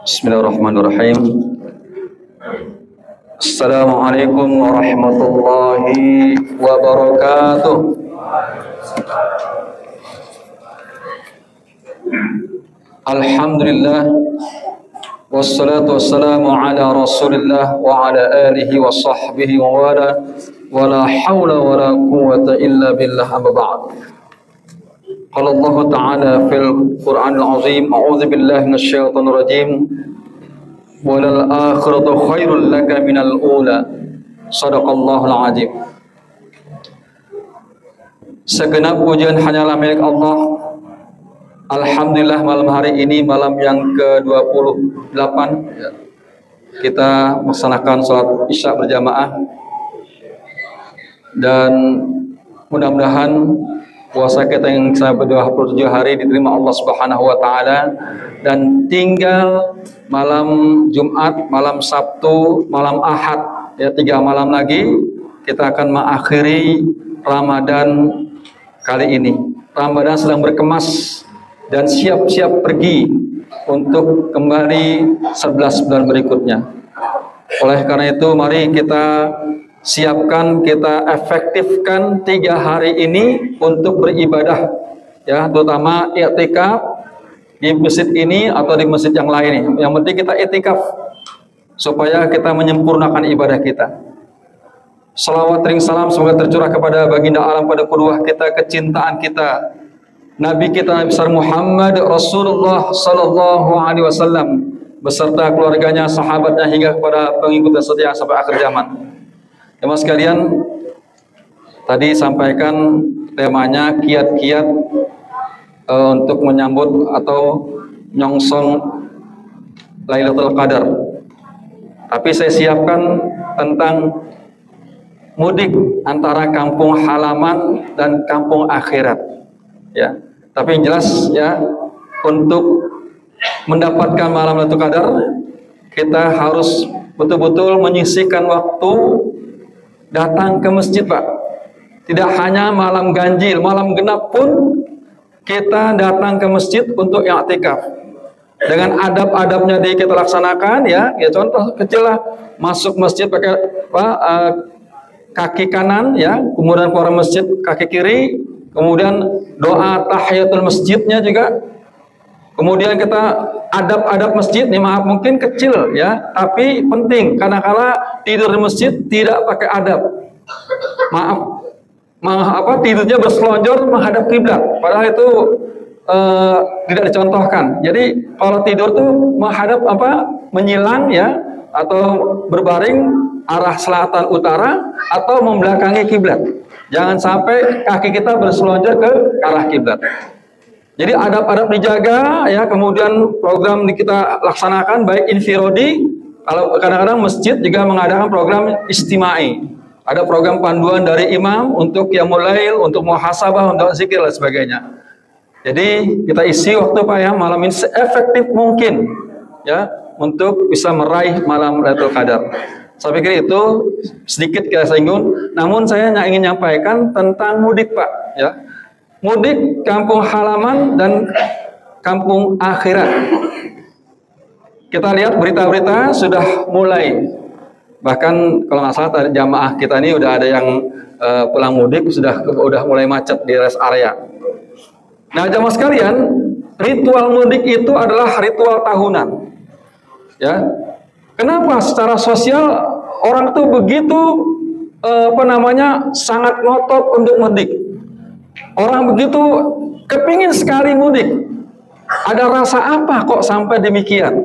Bismillahirrahmanirrahim. Assalamualaikum warahmatullahi wabarakatuh. Alhamdulillah, wassalatu wassalamu ala rasulillah wa ala alihi wa sahbihi wa la hawla wa la quwwata illa billah, amma ba'd. Qala Allah Ta'ala fil Qur'anil Azim, a'udzu billahi minasyaitonir rajim, walal akhiratu khairul laka minal ula. Shadaqallahul azim. Segenap pujian hanyalah milik Allah. Alhamdulillah, malam hari ini malam yang ke-28 kita melaksanakan sholat isya berjamaah, dan mudah-mudahan puasa kita yang sampai 27 hari diterima Allah Subhanahu wa taala, dan tinggal malam Jumat, malam Sabtu, malam Ahad, ya 3 malam lagi kita akan mengakhiri Ramadan kali ini. Ramadan sedang berkemas dan siap-siap pergi untuk kembali 11 bulan berikutnya. Oleh karena itu, mari kita siapkan, kita efektifkan 3 hari ini untuk beribadah, ya, terutama i'tikaf di masjid ini atau di masjid yang lain. Yang penting kita i'tikaf supaya kita menyempurnakan ibadah kita. Salawat ring salam semoga tercurah kepada baginda alam, pada qudwah kita, kecintaan kita, Nabi kita Nabi besar Muhammad Rasulullah sallallahu alaihi wasallam beserta keluarganya, sahabatnya, hingga kepada pengikutnya setia sampai akhir zaman. Teman sekalian, tadi sampaikan temanya kiat-kiat untuk menyambut atau nyongsong Lailatul Qadar. Tapi saya siapkan tentang mudik antara kampung halaman dan kampung akhirat. Ya, tapi yang jelas, ya, untuk mendapatkan malam Lailatul Qadar kita harus betul-betul menyisihkan waktu datang ke masjid, Pak. Tidak hanya malam ganjil, malam genap pun kita datang ke masjid untuk i'tikaf. Dengan adab-adabnya kita laksanakan, ya. Ya, contoh kecil lah, masuk masjid pakai kaki kanan, ya, kemudian keluar masjid kaki kiri, kemudian doa tahiyatul masjidnya juga. Kemudian kita adab-adab masjid, nih maaf mungkin kecil, ya, tapi penting. Kadang-kala tidur di masjid tidak pakai adab. Tidurnya berselonjor menghadap kiblat. Padahal itu tidak dicontohkan. Jadi kalau tidur tuh menghadap menyilang, ya, atau berbaring arah selatan utara atau membelakangi kiblat. Jangan sampai kaki kita berselonjor ke arah kiblat. Jadi adab-adab dijaga, ya. Kemudian program kita laksanakan baik infirodi, kalau kadang-kadang masjid juga mengadakan program istimai. Ada program panduan dari imam untuk qiyamul lail, untuk muhasabah, untuk zikir dan sebagainya. Jadi kita isi waktu, Pak, ya, malam ini seefektif mungkin, ya, untuk bisa meraih malam Lailatul Qadar. Saya pikir itu sedikit kita singgung. Namun saya ingin menyampaikan tentang mudik, Pak, ya. Mudik kampung halaman dan kampung akhirat. Kita lihat berita-berita sudah mulai. Bahkan kalau nggak salah tadi jamaah kita ini udah ada yang pulang mudik, sudah mulai macet di rest area. Nah, jamaah sekalian, ritual mudik itu adalah ritual tahunan. Ya. Kenapa secara sosial orang tuh begitu sangat ngotot untuk mudik? Orang begitu kepingin sekali mudik. Ada rasa apa kok sampai demikian?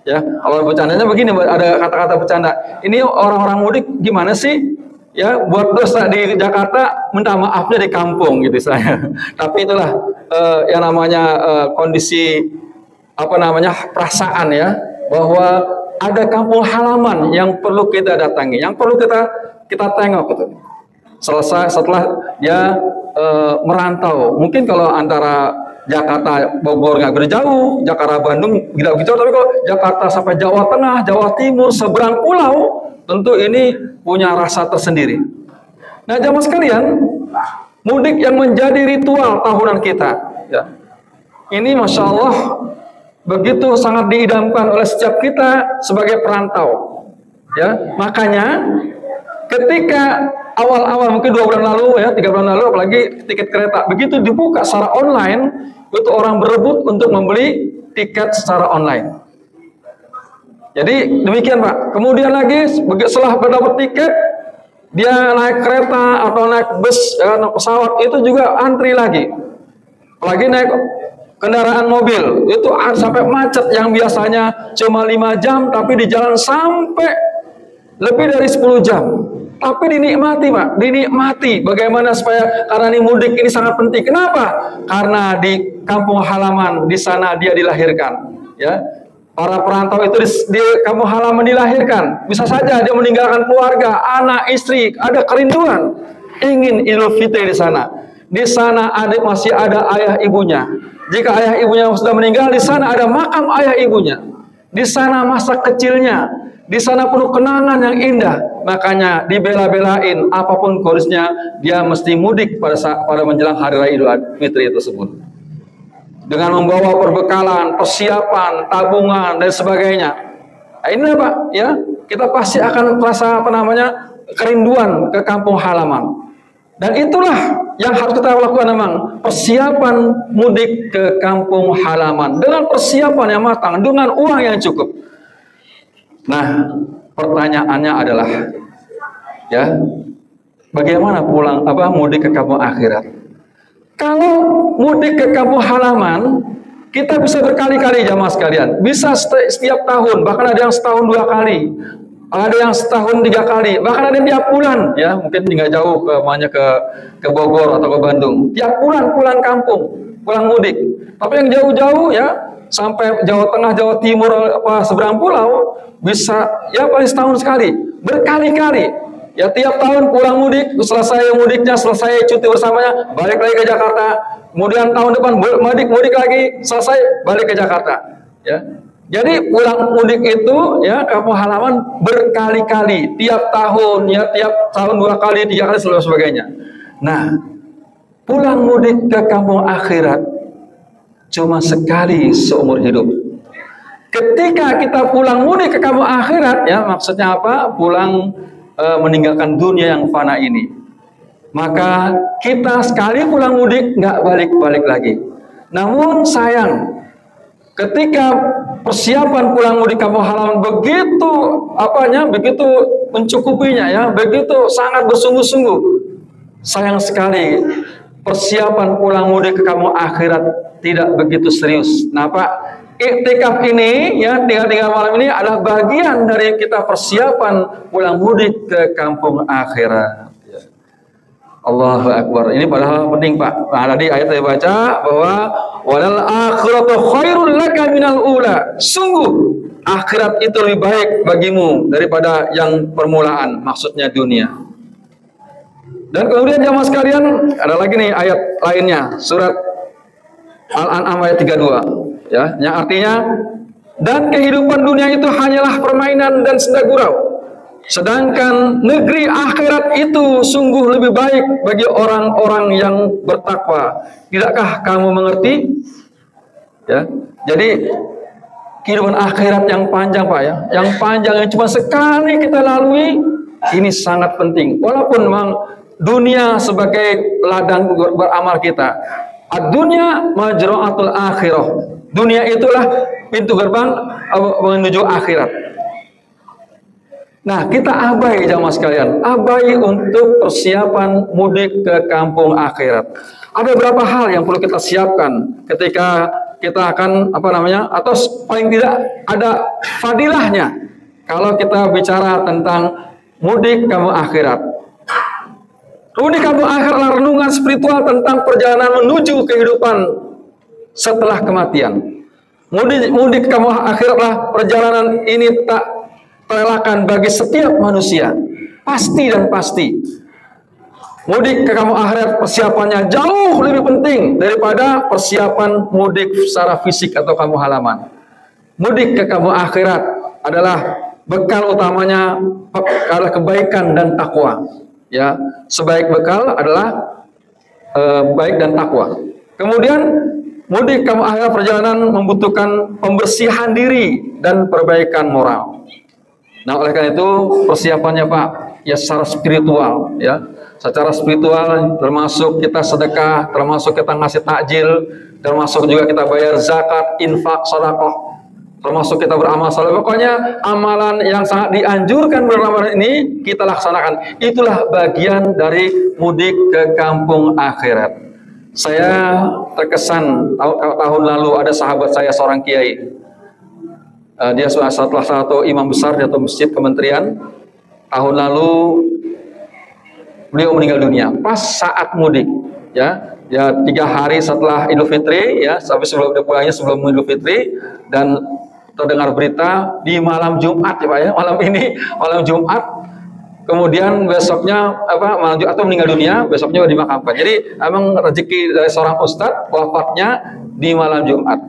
Ya, kalau bercandanya begini, ada kata-kata bercanda. Ini orang-orang mudik gimana sih? Ya, buat dosa di Jakarta, minta maafnya di kampung gitu saya. Tapi itulah yang namanya kondisi perasaan, ya, bahwa ada kampung halaman yang perlu kita datangi, yang perlu kita tengok gitu. Selesai setelah dia merantau. Mungkin kalau antara Jakarta Bogor nggak jauh, Jakarta Bandung tidak begitu, tapi kalau Jakarta sampai Jawa Tengah, Jawa Timur, seberang pulau, tentu ini punya rasa tersendiri. Nah, jamaah sekalian, mudik yang menjadi ritual tahunan kita, ya. Ini Masya Allah begitu sangat diidamkan oleh setiap kita sebagai perantau, ya. Makanya ketika awal-awal mungkin 2 bulan lalu, ya 3 bulan lalu, apalagi tiket kereta begitu dibuka secara online, itu orang berebut untuk membeli tiket secara online. Jadi demikian Pak. Kemudian lagi setelah mendapat tiket, dia naik kereta atau naik bus, naik pesawat, itu juga antri lagi. Apalagi naik kendaraan mobil, itu sampai macet yang biasanya cuma 5 jam, tapi di jalan sampai lebih dari 10 jam. Tapi dinikmati Pak, dinikmati. Bagaimana supaya, karena ini mudik ini sangat penting. Kenapa? Karena di kampung halaman, di sana dia dilahirkan. Ya, para perantau itu di kampung halaman dilahirkan. Bisa saja dia meninggalkan keluarga, anak, istri, ada kerinduan, ingin Idul Fitri di sana. Di sana masih ada ayah ibunya. Jika ayah ibunya sudah meninggal, di sana ada makam ayah ibunya. Di sana masa kecilnya, di sana penuh kenangan yang indah. Makanya dibela-belain apapun kondisinya, dia mesti mudik pada menjelang hari raya Idul Fitri tersebut. Dengan membawa perbekalan, persiapan, tabungan dan sebagainya. Nah, ini Pak, ya, kita pasti akan merasa kerinduan ke kampung halaman. Dan itulah yang harus kita lakukan memang, persiapan mudik ke kampung halaman dengan persiapan yang matang, dengan uang yang cukup. Nah, pertanyaannya adalah, ya, bagaimana mudik ke kampung akhirat? Kalau mudik ke kampung halaman, kita bisa berkali-kali jamaah sekalian. Bisa setiap tahun, bahkan ada yang setahun 2 kali. Ada yang setahun 3 kali, bahkan ada yang tiap bulan. Ya, mungkin nggak jauh ke Bogor atau ke Bandung. Tiap bulan pulang kampung, pulang mudik. Tapi yang jauh-jauh ya, sampai Jawa Tengah, Jawa Timur, seberang pulau, bisa ya paling setahun sekali, berkali-kali. Ya tiap tahun pulang mudik, selesai mudiknya, selesai cuti bersamanya, balik lagi ke Jakarta. Kemudian tahun depan mudik lagi, selesai balik ke Jakarta. Ya, jadi pulang mudik itu ya kampung halaman berkali-kali, tiap tahun ya, tiap tahun 2 kali, 3 kali, sebagainya. Nah, pulang mudik ke kampung akhirat cuma sekali seumur hidup. Ketika kita pulang mudik ke kampung akhirat, ya maksudnya apa? Pulang meninggalkan dunia yang fana ini. Maka kita sekali pulang mudik nggak balik-balik lagi. Namun sayang, ketika persiapan pulang mudik kampung halaman begitu begitu mencukupinya ya, begitu sangat bersungguh-sungguh. Sayang sekali persiapan pulang mudik ke kampung akhirat tidak begitu serius. Nah Pak, iktikaf ini ya, 3 malam ini adalah bagian dari kita persiapan pulang mudik ke kampung akhirat. Allahu Akbar. Ini padahal penting Pak. Nah, tadi ayat saya baca bahwa walal akhiratu khairul laka minal ula. Sungguh akhirat itu lebih baik bagimu daripada yang permulaan, maksudnya dunia. Dan kemudian jamaah sekalian, ada lagi nih ayat lainnya, surat Al-An'am ayat 32. Ya, yang artinya, dan kehidupan dunia itu hanyalah permainan dan senda gurau, sedangkan negeri akhirat itu sungguh lebih baik bagi orang-orang yang bertakwa. Tidakkah kamu mengerti? Ya, jadi kehidupan akhirat yang panjang Pak ya, yang panjang yang cuma sekali kita lalui, ini sangat penting. Walaupun memang dunia sebagai ladang beramal kita, ad-dunya majra'atul akhirah. Dunia itulah pintu gerbang menuju akhirat. Nah, kita abai jamaah sekalian, abai untuk persiapan mudik ke kampung akhirat. Ada beberapa hal yang perlu kita siapkan ketika kita akan atau paling tidak ada fadilahnya kalau kita bicara tentang mudik kampung akhirat. Mudik kampung akhirat adalah renungan spiritual tentang perjalanan menuju kehidupan setelah kematian. Mudik ke kampung akhiratlah perjalanan ini tak terelakkan bagi setiap manusia. Pasti dan pasti. Mudik ke kampung akhirat persiapannya jauh lebih penting daripada persiapan mudik secara fisik atau kampung halaman. Mudik ke kampung akhirat adalah bekal utamanya adalah kebaikan dan takwa. Ya, sebaik bekal adalah baik dan takwa. Kemudian mudik kamu akhir perjalanan membutuhkan pembersihan diri dan perbaikan moral. Nah, oleh karena itu persiapannya Pak, ya secara spiritual, ya. Secara spiritual termasuk kita sedekah, termasuk kita ngasih takjil, termasuk juga kita bayar zakat, infak, sedekah, termasuk kita beramal saleh. Pokoknya amalan yang sangat dianjurkan bulan Ramadan ini kita laksanakan. Itulah bagian dari mudik ke kampung akhirat. Saya terkesan tahun lalu ada sahabat saya seorang kiai. Dia salah satu imam besar di atau masjid kementerian. Tahun lalu beliau meninggal dunia pas saat mudik, ya 3 hari setelah Idul Fitri, ya, sampai sebelum pulangnya sebelum Idul Fitri, dan terdengar berita di malam Jumat, ya Pak, ya, malam Jumat, kemudian besoknya malam Jumat atau meninggal dunia, besoknya dimakamkan. Jadi emang rezeki dari seorang ustadz wafatnya di malam Jumat.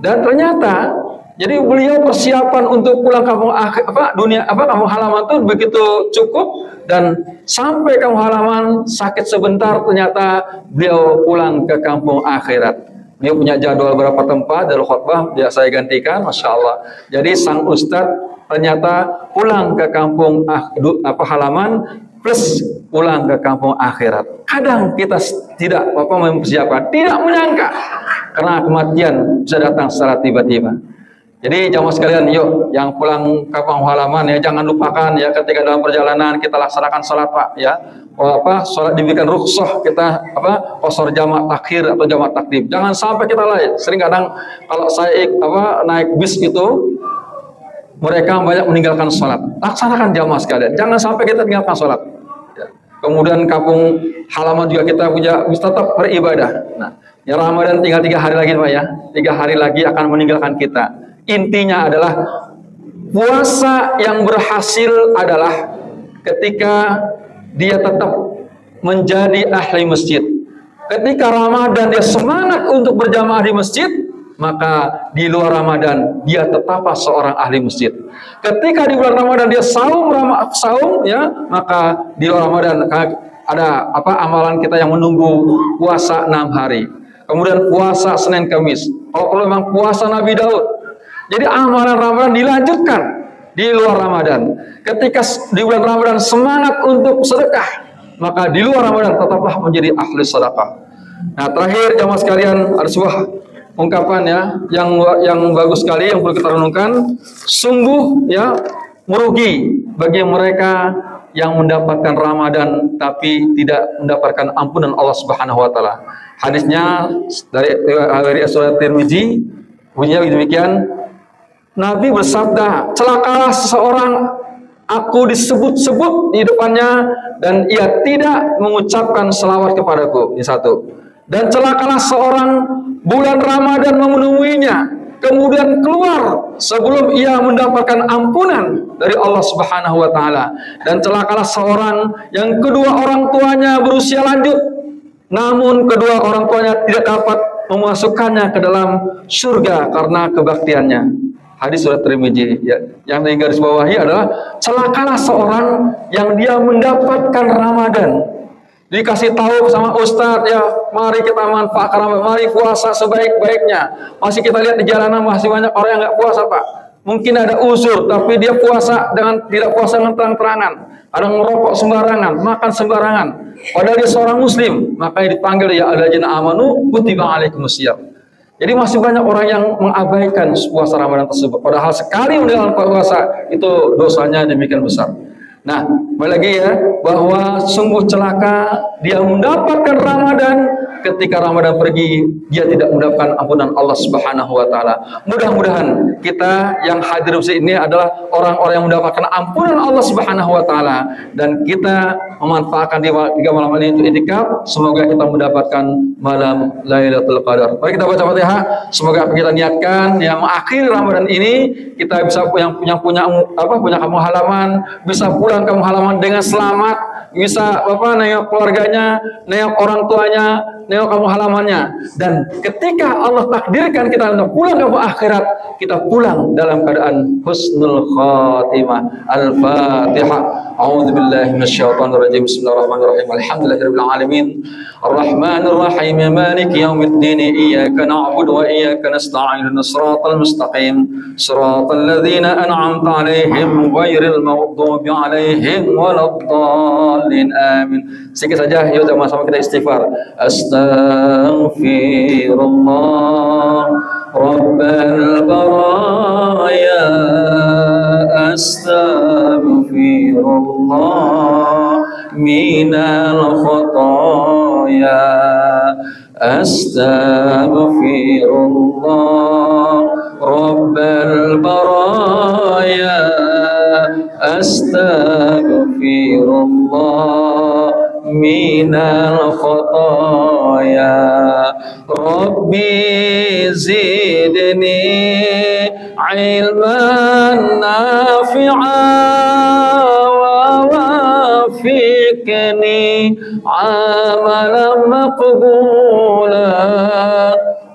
Dan ternyata jadi beliau persiapan untuk pulang kampung kampung halaman itu begitu cukup, dan sampai kampung halaman sakit sebentar ternyata beliau pulang ke kampung akhirat. Beliau punya jadwal berapa tempat dari khutbah dia saya gantikan, masya Allah. Jadi sang ustadz ternyata pulang ke kampung halaman plus pulang ke kampung akhirat. Kadang kita tidak mempersiapkan, tidak menyangka karena kematian bisa datang secara tiba-tiba. Jadi jamaah sekalian, yuk yang pulang kampung halaman ya jangan lupakan ya ketika dalam perjalanan kita laksanakan sholat Pak, ya. Sholat diberikan rukhsah kita qasar jamak takhir atau jamak takdim. Jangan sampai kita lalai. Sering kadang kalau saya naik bis itu mereka banyak meninggalkan sholat. Laksanakan jamaah sekalian. Jangan sampai kita tinggalkan sholat. Ya. Kemudian kampung halaman juga kita punya tetap beribadah. Nah, ya Ramadan tinggal 3 hari lagi Pak, ya. 3 hari lagi akan meninggalkan kita. Intinya adalah puasa yang berhasil adalah ketika dia tetap menjadi ahli masjid. Ketika Ramadan dia semangat untuk berjamaah di masjid, maka di luar Ramadan dia tetaplah seorang ahli masjid. Ketika di bulan Ramadan dia saum ya, maka di luar Ramadan ada amalan kita yang menunggu puasa 6 hari. Kemudian puasa Senin Kamis. Kalau perlu memang puasa Nabi Daud. Jadi amalan Ramadan dilanjutkan di luar Ramadan. Ketika di bulan Ramadan semangat untuk sedekah, maka di luar Ramadan tetaplah menjadi ahli sedekah. Nah, terakhir jamaah sekalian, ada sebuah ungkapan ya yang bagus sekali yang perlu kita renungkan. Sungguh ya merugi bagi mereka yang mendapatkan Ramadan tapi tidak mendapatkan ampunan Allah Subhanahu wa taala. Hadisnya dari Sunan Tirmizi bunyinya demikian. Nabi bersabda, celakalah seseorang aku disebut-sebut di depannya dan ia tidak mengucapkan selawat kepadaku. Ini satu. Dan celakalah seorang bulan Ramadan memenuhinya kemudian keluar sebelum ia mendapatkan ampunan dari Allah Subhanahu wa taala. Dan celakalah seorang yang kedua orang tuanya berusia lanjut namun kedua orang tuanya tidak dapat memasukkannya ke dalam surga karena kebaktiannya. Hadis surat Tirmizi, ya. Yang garis bawahi adalah celakalah seorang yang dia mendapatkan Ramadan. Dikasih tahu sama ustadz, ya mari kita manfaatkan Ramadan, mari puasa sebaik-baiknya. Masih kita lihat di jalanan masih banyak orang yang nggak puasa Pak. Mungkin ada uzur, tapi dia puasa tidak puasa dengan terang-terangan. Ada ngerokok sembarangan, makan sembarangan. Padahal dia seorang muslim, makanya dipanggil ya alladzina amanu kutiba alaikumusiyam. Jadi masih banyak orang yang mengabaikan puasa Ramadan tersebut. Padahal sekali menjalankan puasa itu dosanya demikian besar. Nah, kembali lagi ya, bahwa sungguh celaka dia mendapatkan Ramadan, ketika Ramadan pergi dia tidak mendapatkan ampunan Allah Subhanahu wa taala. Mudah-mudahan kita yang hadir di sini adalah orang-orang yang mendapatkan ampunan Allah Subhanahu wa taala, dan kita memanfaatkan di malam ini untuk iktikaf. Semoga kita mendapatkan malam Lailatul Qadar. Mari kita baca Fatihah. Semoga apa kita niatkan yang mengakhiri Ramadan ini kita bisa punya kampung halaman, bisa pulang kampung halaman dengan selamat, bisa Bapak nengok keluarganya, nengok orang tuanya, nengok kampung halamannya. Dan ketika Allah takdirkan kita untuk pulang ke akhirat, kita pulang dalam keadaan husnul khatimah. Al-Fatihah. A'udzubillahi minasyaitonir rajim. Bismillahirrahmanirrahim. Alhamdulillahirabbil alamin. Arrahmanir rahim. Maliki yaumiddin. Iyyaka na'budu wa iyyaka nasta'in. Shiratal mustaqim. Shiratal ladzina an'amta 'alaihim ghairil maghdubi 'alaihim waladdallin. Amin. Sedikit saja, yuk sama-sama kita istighfar. Astaghfirullah Rabbal baraya. Astaghfirullah minal khataya. Astaghfirullah Rabbal baraya. Astaghfirullah minal khataya. Rabbi zidni ilman nafi'an wa wafiqni amalan maqbulan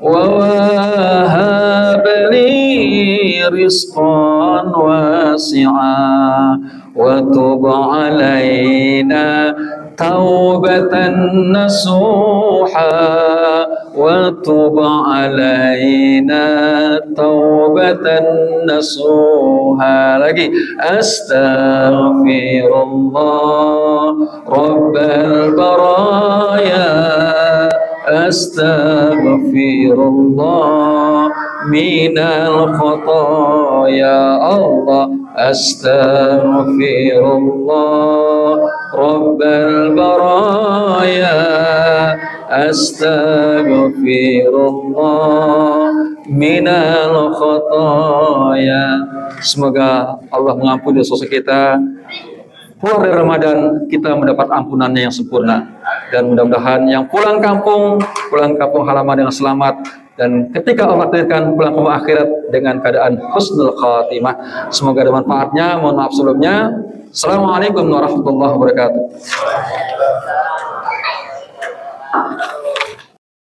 wa wahab li rizqan wasi'a wa tub alaina taubatan nasuha wa tub alaina taubatan nasuha. Lagi, astaghfirullah rabbal baraya. Astaghfirullah minal khataya. Allah, astaghfirullah rabbal baraya. Astaghfirullah minal khataya. Semoga Allah mengampuni dosa kita. Keluar dari Ramadan kita mendapat ampunannya yang sempurna, dan mudah-mudahan yang pulang kampung halaman dengan selamat, dan ketika Allah takdirkan pulang ke akhirat dengan keadaan husnul khatimah. Semoga ada manfaatnya. Mohon maaf sebelumnya. Assalamualaikum warahmatullahi wabarakatuh.